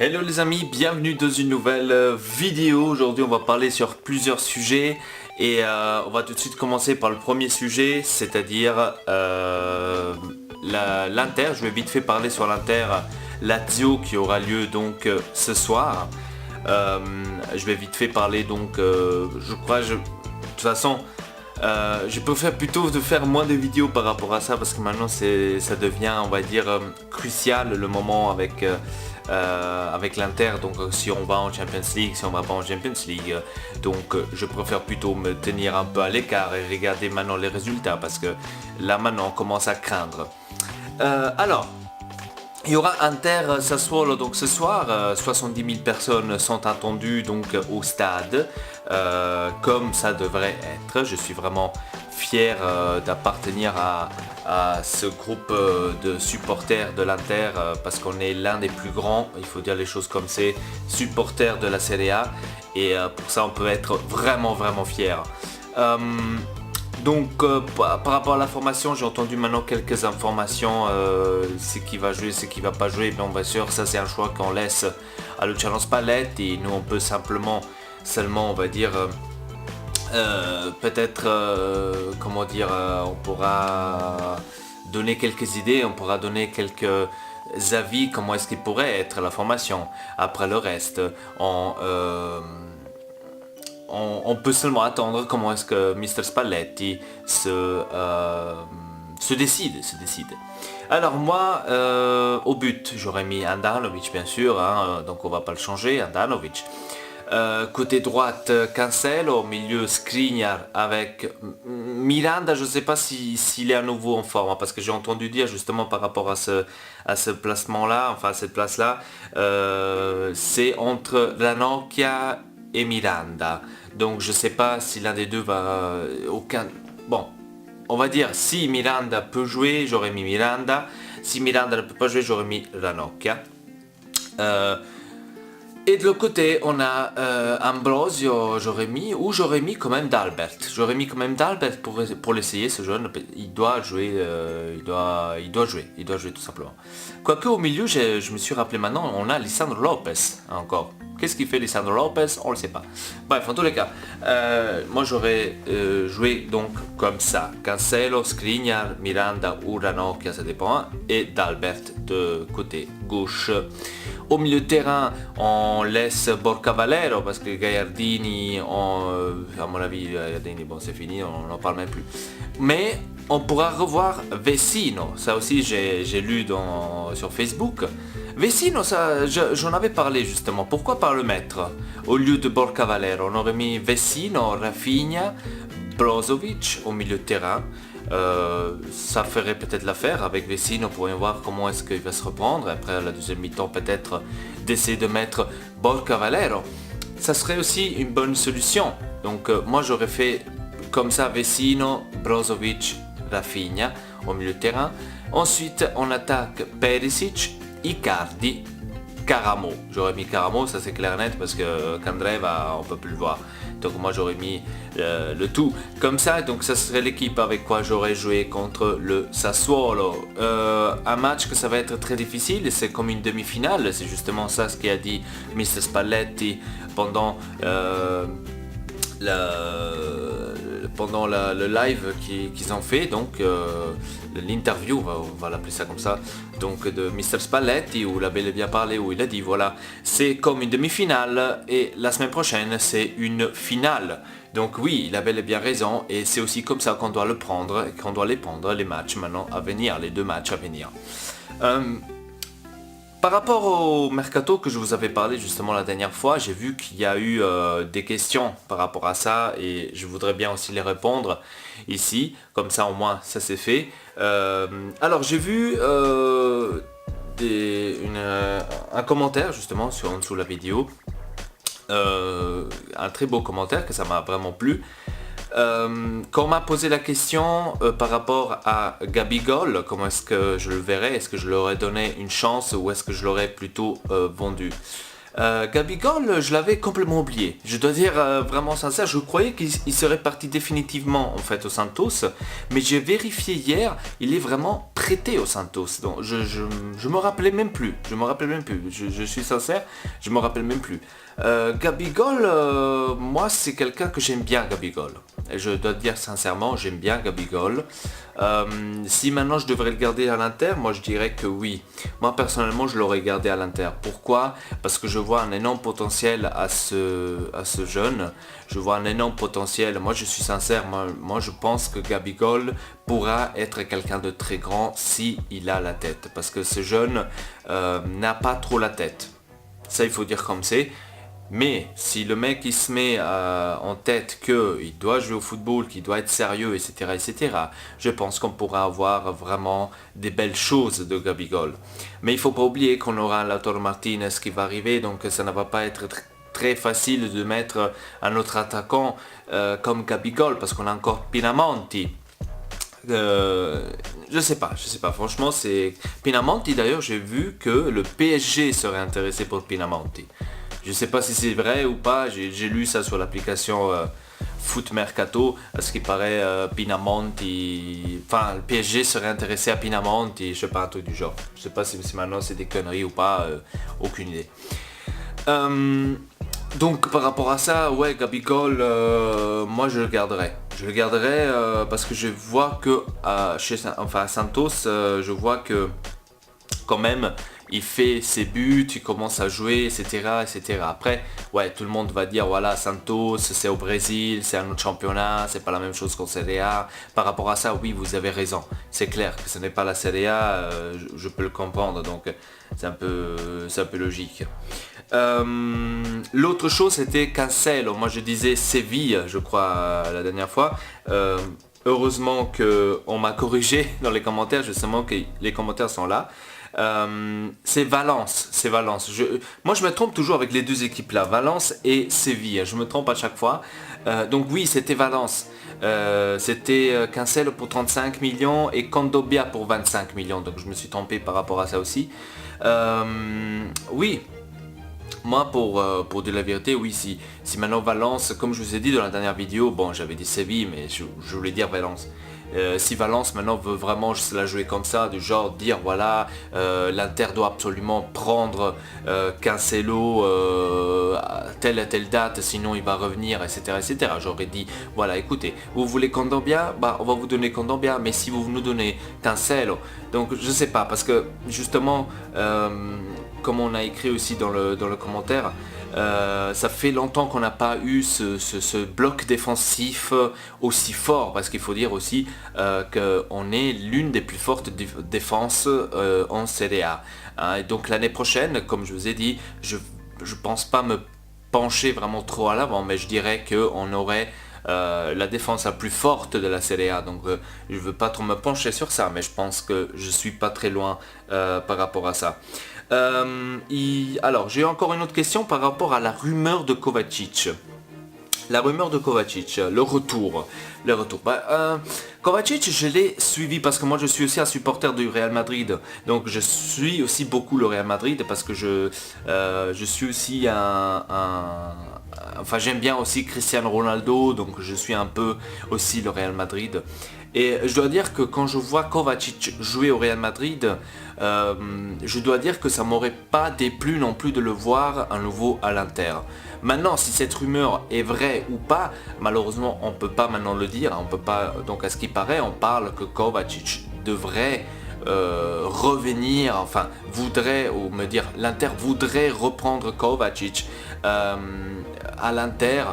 Hello les amis, bienvenue dans une nouvelle vidéo. Aujourd'hui on va parler sur plusieurs sujets et on va tout de suite commencer par le premier sujet, c'est-à-dire l'Inter. Je vais vite fait parler sur l'Inter Lazio qui aura lieu donc ce soir. Je vais vite fait parler donc de toute façon je préfère plutôt de faire moins de vidéos par rapport à ça parce que maintenant ça devient, on va dire, crucial le moment avec l'Inter. Donc si on va en Champions League, si on va pas en Champions League, donc je préfère plutôt me tenir un peu à l'écart et regarder maintenant les résultats parce que là maintenant on commence à craindre. Alors, il y aura Inter Sassuolo donc ce soir, 70 000 personnes sont attendues donc au stade, comme ça devrait être. Je suis vraiment fier d'appartenir à ce groupe de supporters de l'Inter parce qu'on est l'un des plus grands, il faut dire les choses comme c'est, supporters de la Serie A et pour ça on peut être vraiment fier. Donc par rapport à la formation, j'ai entendu maintenant quelques informations, ce qui va jouer, ce qui va pas jouer, bien bien sûr ça c'est un choix qu'on laisse à Luciano Spalletti et nous on peut seulement on va dire peut-être comment dire, on pourra donner quelques idées, on pourra donner quelques avis comment est-ce qu'il pourrait être la formation. Après le reste, on peut seulement attendre comment est-ce que Mr. Spalletti se décide. Alors moi, au but, j'aurais mis Handanovic bien sûr, hein, donc on va pas le changer, Handanovic. Côté droite, Cancelo, au milieu Skriniar avec Miranda, je ne sais pas s'il est à nouveau en forme, parce que j'ai entendu dire justement par rapport à ce placement-là, enfin à cette place-là, c'est entre Ranocchia et Miranda. Donc je sais pas si l'un des deux va... Bon, on va dire si Miranda peut jouer, j'aurais mis Miranda. Si Miranda ne peut pas jouer, j'aurais mis Ranocchia. Et de l'autre côté, on a Ambrosio, j'aurais mis quand même Dalbert. J'aurais mis quand même Dalbert pour l'essayer, ce jeune. Il doit jouer, il doit jouer tout simplement. Quoique au milieu, je me suis rappelé maintenant, on a Lisandro Lopez encore. Qu'est-ce qu'il fait Lisandro Lopez? On le sait pas. Bref, en tous les cas, moi j'aurais joué donc comme ça. Cancelo, Skriniar, Miranda ou Ranocchia, ça dépend, et Dalbert de côté gauche. Au milieu de terrain, on laisse Borca Valero parce que Gagliardini, à mon avis, Gagliardini, bon c'est fini, on n'en parle même plus. Mais on pourra revoir Vecino, ça aussi j'ai lu sur Facebook. Vecino, j'en avais parlé justement, pourquoi pas le mettre au lieu de Borca Valero? On aurait mis Vecino, Rafinha, Brozovic au milieu de terrain. Ça ferait peut-être l'affaire avec Vecino, on pourrait voir comment est-ce qu'il va se reprendre. Après la deuxième mi-temps peut-être d'essayer de mettre Borca Valero. Ça serait aussi une bonne solution. Donc moi j'aurais fait comme ça Vecino, Brozovic, Rafinha au milieu de terrain. Ensuite on attaque Perisic, Icardi, Caramo. J'aurais mis Caramo, ça c'est clair net parce que Candreva on peut plus le voir. Donc moi j'aurais mis le tout comme ça, donc ça serait l'équipe avec quoi j'aurais joué contre le Sassuolo. Un match que ça va être très difficile, c'est comme une demi-finale, c'est justement ça ce qu'a dit Mr. Spalletti pendant le live qu'ils ont fait, donc l'interview, on va l'appeler ça comme ça, donc de Mr. Spalletti, où il a bel et bien parlé, où il a dit voilà, c'est comme une demi-finale et la semaine prochaine c'est une finale. Donc oui, il a bel et bien raison et c'est aussi comme ça qu'on doit le prendre et qu'on doit les prendre les matchs maintenant à venir, les deux matchs à venir. Par rapport au mercato que je vous avais parlé justement la dernière fois, j'ai vu qu'il y a eu des questions par rapport à ça et je voudrais bien aussi les répondre ici, comme ça au moins ça c'est fait. Alors j'ai vu un commentaire justement en dessous de la vidéo, un très beau commentaire que ça m'a vraiment plu. Quand on m'a posé la question par rapport à Gabigol, comment est-ce que je le verrais, est-ce que je leur aurais donné une chance ou est-ce que je l'aurais plutôt vendu? Gabigol, je l'avais complètement oublié. Je dois dire vraiment sincère, je croyais qu'il serait parti définitivement en fait au Santos, mais j'ai vérifié hier, il est vraiment prêté au Santos. Donc je me rappelais même plus. Je suis sincère, je me rappelle même plus. Gabigol, moi c'est quelqu'un que j'aime bien, Gabigol. Et je dois dire sincèrement, j'aime bien Gabigol. Si maintenant je devrais le garder à l'Inter, moi je dirais que oui. Moi personnellement je l'aurais gardé à l'Inter. Pourquoi? Parce que je vois un énorme potentiel à ce jeune. Je vois un énorme potentiel. Moi je suis sincère, moi je pense que Gabigol pourra être quelqu'un de très grand si il a la tête. Parce que ce jeune n'a pas trop la tête. Ça il faut dire comme c'est. Mais si le mec il se met en tête qu'il doit jouer au football, qu'il doit être sérieux, etc., etc., je pense qu'on pourra avoir vraiment des belles choses de Gabigol. Mais il ne faut pas oublier qu'on aura Lautaro Martinez qui va arriver, donc ça ne va pas être très facile de mettre un autre attaquant comme Gabigol, parce qu'on a encore Pinamonti. Je sais pas, franchement c'est... Pinamonti d'ailleurs, j'ai vu que le PSG serait intéressé pour Pinamonti. Je sais pas si c'est vrai ou pas, j'ai lu ça sur l'application Foot Mercato, à ce qui paraît Pinamonti, enfin le PSG serait intéressé à Pinamonti, je sais pas, un truc du genre. Je sais pas si maintenant c'est des conneries ou pas, aucune idée. Donc par rapport à ça, ouais, Gabigol, moi je le garderai. Je le garderai parce que je vois que à Santos, je vois que quand même il fait ses buts, il commence à jouer, etc., etc. Après, ouais, tout le monde va dire, voilà, Santos, c'est au Brésil, c'est un autre championnat, c'est pas la même chose qu'en Serie A. Par rapport à ça, oui, vous avez raison. C'est clair que ce n'est pas la Serie A, je peux le comprendre, donc c'est un peu logique. L'autre chose, c'était Cancelo. Moi, je disais Séville, je crois, la dernière fois. Heureusement qu'on m'a corrigé dans les commentaires, justement, que les commentaires sont là. C'est Valence. Moi je me trompe toujours avec les deux équipes là, Valence et Séville, je me trompe à chaque fois. Donc oui, c'était Valence. C'était Cancelo pour 35 millions et Condobia pour 25 millions, donc je me suis trompé par rapport à ça aussi. Oui, moi pour dire la vérité, oui, si maintenant Valence, comme je vous ai dit dans la dernière vidéo, bon j'avais dit Séville mais je voulais dire Valence. Si Valence maintenant veut vraiment se la jouer comme ça, du genre dire voilà, l'Inter doit absolument prendre Cancelo à telle date, sinon il va revenir, etc., etc. J'aurais dit voilà, écoutez, vous voulez Kondogbia, bah on va vous donner Kondogbia, mais si vous nous donnez Cancelo, donc je sais pas, parce que justement comme on a écrit aussi dans le commentaire, ça fait longtemps qu'on n'a pas eu ce bloc défensif aussi fort, parce qu'il faut dire aussi qu'on est l'une des plus fortes défenses en Serie A. Hein, et donc l'année prochaine, comme je vous ai dit, je pense pas me pencher vraiment trop à l'avant, mais je dirais qu'on aurait la défense la plus forte de la Serie A, donc je veux pas trop me pencher sur ça, mais je pense que je suis pas très loin par rapport à ça. Alors j'ai encore une autre question par rapport à la rumeur de Kovacic. La rumeur de Kovacic, le retour. Kovacic, je l'ai suivi parce que moi je suis aussi un supporter du Real Madrid. Donc je suis aussi beaucoup le Real Madrid parce que je suis aussi enfin j'aime bien aussi Cristiano Ronaldo, donc je suis un peu aussi le Real Madrid. Et je dois dire que quand je vois Kovacic jouer au Real Madrid, je dois dire que ça m'aurait pas déplu non plus de le voir à nouveau à l'Inter. Maintenant, si cette rumeur est vraie ou pas, malheureusement on peut pas maintenant le dire, on peut pas, donc à ce qui paraît, on parle que Kovacic devrait revenir, enfin voudrait, ou me dire, l'Inter voudrait reprendre Kovacic à l'Inter.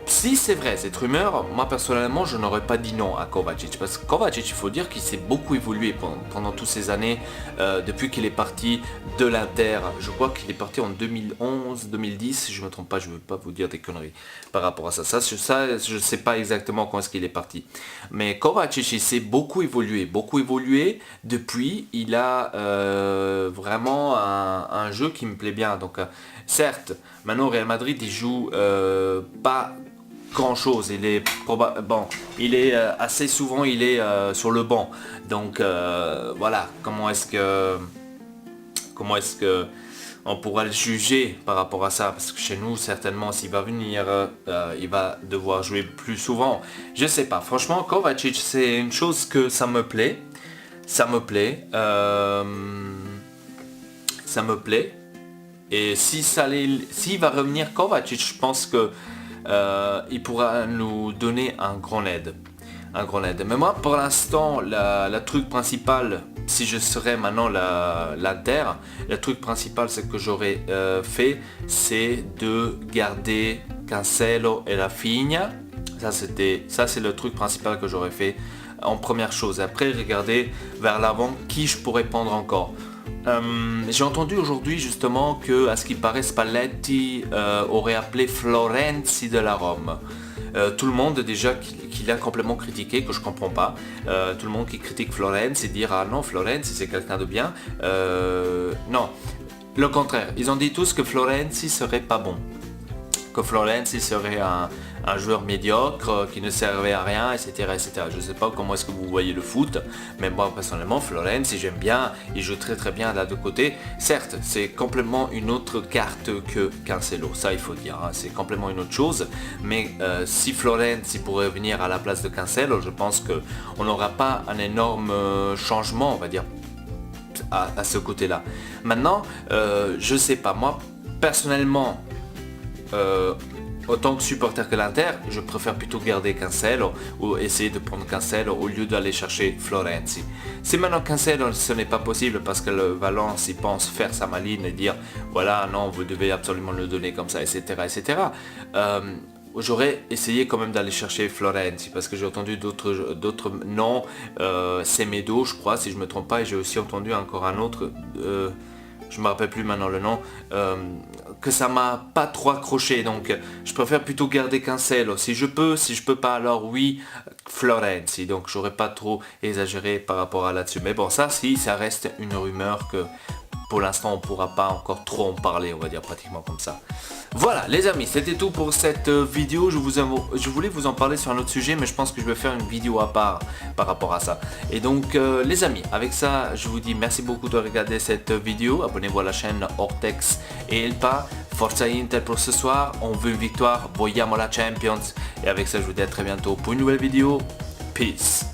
Si c'est vrai cette rumeur, moi personnellement je n'aurais pas dit non à Kovacic, parce que Kovacic, il faut dire qu'il s'est beaucoup évolué pendant toutes ces années, depuis qu'il est parti de l'Inter. Je crois qu'il est parti en 2011-2010, si je ne me trompe pas, je ne veux pas vous dire des conneries par rapport à ça. Je ne sais pas exactement quand est-ce qu'il est parti. Mais Kovacic, il s'est beaucoup évolué depuis. Il a vraiment un jeu qui me plaît bien. Donc certes, maintenant au Real Madrid, il joue pas grand chose, il est assez souvent sur le banc, donc voilà, comment est-ce que on pourra le juger par rapport à ça, parce que chez nous certainement s'il va venir, il va devoir jouer plus souvent. Je sais pas, franchement Kovacic c'est une chose que ça me plaît, ça me plaît, et s'il va revenir Kovacic, je pense que il pourra nous donner un grand aide. Mais moi pour l'instant la truc principal, si je serais maintenant l'Inter, le truc principal c'est que j'aurais fait, c'est de garder Cancelo et Rafinha. Ça c'est le truc principal que j'aurais fait en première chose. Après regarder vers l'avant qui je pourrais prendre encore. J'ai entendu aujourd'hui justement que, à ce qui paraît, Spalletti aurait appelé Florenzi de la Rome. Tout le monde déjà qui l'a complètement critiqué, que je comprends pas. Tout le monde qui critique Florenzi et dire ah non, Florenzi c'est quelqu'un de bien. Non, le contraire. Ils ont dit tous que Florenzi serait pas bon. Que Florenzi serait un joueur médiocre qui ne servait à rien, etc. etc. Je ne sais pas comment est-ce que vous voyez le foot, mais moi personnellement Florenzi j'aime bien, il joue très très bien là de côté. Certes, c'est complètement une autre carte que Cancelo, ça il faut dire, hein. C'est complètement une autre chose, mais si Florenzi pourrait venir à la place de Cancelo, je pense qu'on n'aura pas un énorme changement, on va dire, à ce côté-là. Maintenant, je sais pas, moi personnellement, autant que supporter que l'Inter, je préfère plutôt garder Cancelo ou essayer de prendre Cancelo au lieu d'aller chercher Florenzi. Si maintenant Cancelo ce n'est pas possible parce que le Valence il pense faire sa maline et dire voilà non vous devez absolument le donner comme ça, etc. etc. J'aurais essayé quand même d'aller chercher Florenzi parce que j'ai entendu d'autres noms, Semedo je crois si je me trompe pas, et j'ai aussi entendu encore un autre, je me rappelle plus maintenant le nom, que ça m'a pas trop accroché, donc je préfère plutôt garder Cancelo si je peux. Si je peux pas, alors oui, Florenzi. Donc j'aurais pas trop exagéré par rapport à là-dessus, mais bon, ça si ça reste une rumeur que pour l'instant on pourra pas encore trop en parler, on va dire pratiquement comme ça. Voilà les amis, c'était tout pour cette vidéo. Je voulais vous en parler sur un autre sujet, mais je pense que je vais faire une vidéo à part par rapport à ça. Et donc les amis, avec ça je vous dis merci beaucoup de regarder cette vidéo. Abonnez-vous à la chaîne Ortex et Elpa. Forza Inter pour ce soir, on veut une victoire, vogliamo la Champions. Et avec ça je vous dis à très bientôt pour une nouvelle vidéo. Peace.